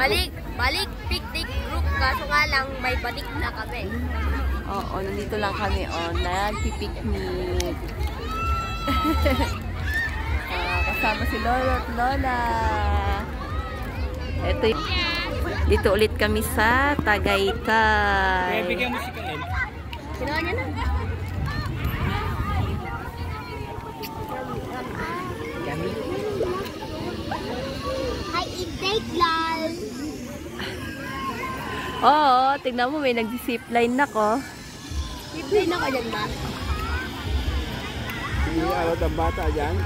Balik picnic group, kaso nga lang may balik na kami. Oo, nandito lang kami, nagpipiknik. Kasama si Lolo at Lola. Ito yung... Dito ulit kami sa Tagaytay. Bigyan mo si Kael. Ginawa niya na. Hi, i-take lang. Oo, tignan mo, may nag-zipline na ko. Zipline na ka dyan ba? Hindi allowed ang bata dyan?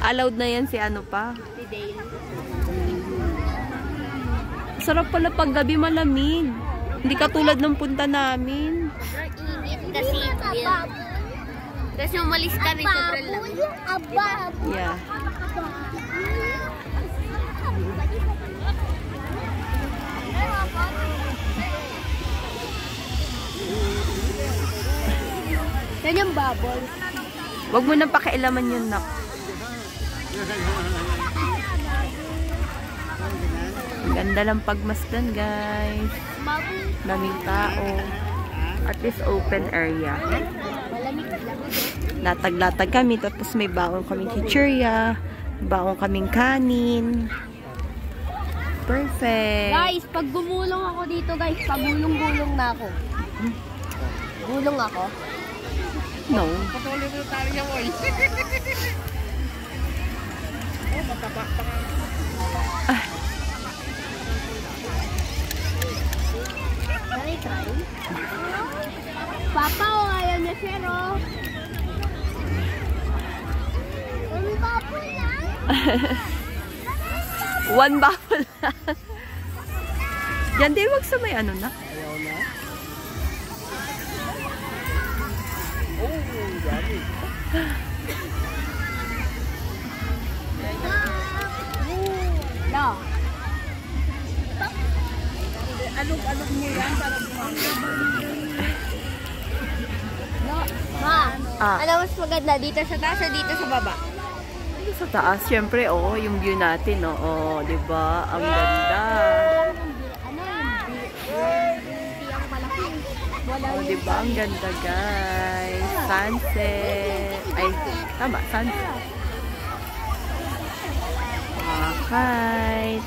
Allowed na yan si ano pa. Si Dale. Sarap pala pag gabi malamig. Hindi katulad ng punta namin. Init kasi. Kasi umalis kami sobrang lang. Yeah. Yan yung bubble. Huwag mo nang pakialaman yun, nak. Ganda lang pagmasdan, guys. Daming tao. At least open area. Latag-latag kami. Tapos may baon kaming chichirya. Baon kaming kanin. Perfect. Guys, pag gumulong ako dito, guys, pagulong-gulong na ako. Gulong ako? No. Patuloy mo tayo niya, boy. Oh, mataba pa nga. Try. Papa, ayaw niya pero. One bubble lang. One bubble lang. Yan din, wag sa may ano na. Ayaw na. Oh, dami. No. Alog-alog mo yan para No. Ma, ano mas maganda? Dito sa taas o dito sa baba? Sa taas, syempre, yung view natin, diba? Ang ganda. Ano yung ang malaki? Diba? Ang ganda, guys. Sunset. Ay, tama, sunset. Kite.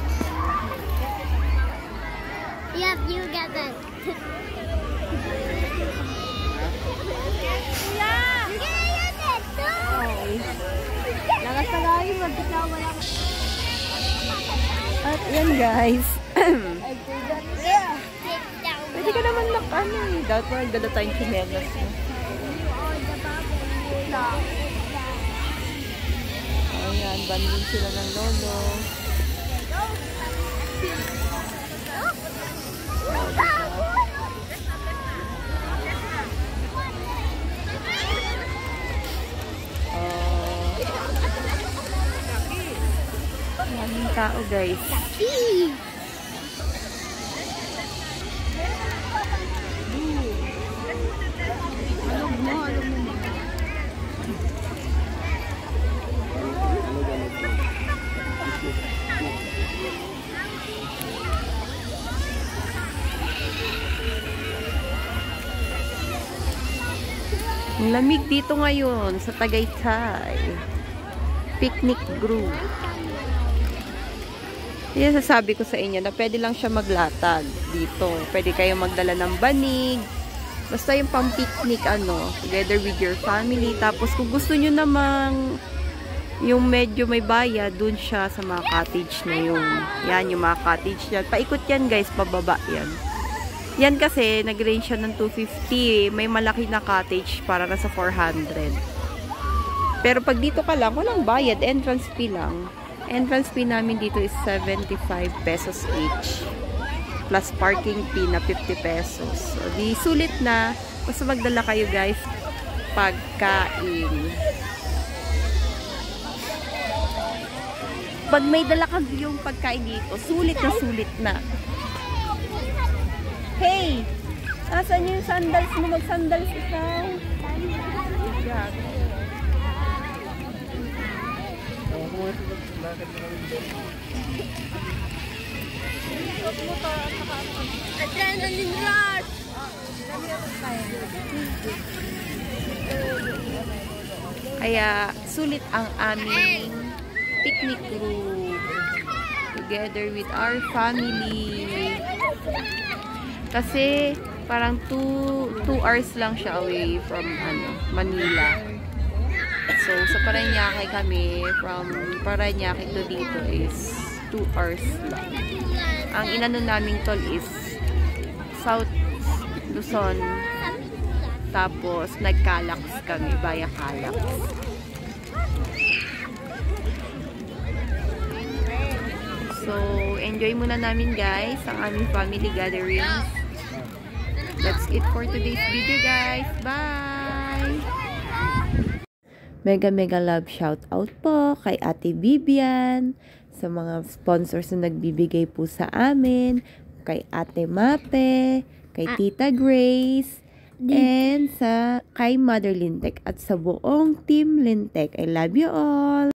Yep, you get that. Lakas na gawin, magkita mo lang. At yan, guys. Pwede ka naman dapat mo nagdala tayong chinelas mo. Ayan, banding sila ng lolo. Maraming tao, guys. Ang lamig dito ngayon sa Tagaytay. Picnic group. Yan sasabi ko sa inyo na pwede lang siya maglatag dito. Pwede kayo magdala ng banig. Basta yung pang-picnic together with your family. Tapos kung gusto nyo namang yung medyo may bayad, dun siya sa mga cottage na yung yung mga cottage yan. Paikot yan, guys, pababa yan. Yan kasi, nag-range siya ng 250. May malaki na cottage para nasa 400. Pero pag dito ka lang, walang bayad. Entrance fee lang. Entrance fee namin dito is 75 pesos each. Plus parking fee na 50 pesos. So, di sulit na. Basta magdala kayo, guys. Pagkain. Pag may dala kang yung pagkain dito, sulit na. Hey! Asan yung sandals mo? Mag-sandals ikaw. Yeah. Adrenaline rush! Kaya sulit ang aming picnic group together with our family. Kasi parang 2 hours lang siya away from Manila. So sa Parañaque kami, from Parañaque to dito is 2 hours lang. Ang inano naming tol is South Luzon. Tapos, nag-Calax kami, via Calax. So, enjoy muna namin guys ang aming family gatherings. That's it for today's video guys. Bye! Mega love shout out po kay Ate Vivian, sa mga sponsors na nagbibigay po sa amin, kay Ate Mape, kay Tita Grace, and kay Mother Lintek at sa buong team Lintek. I love you all!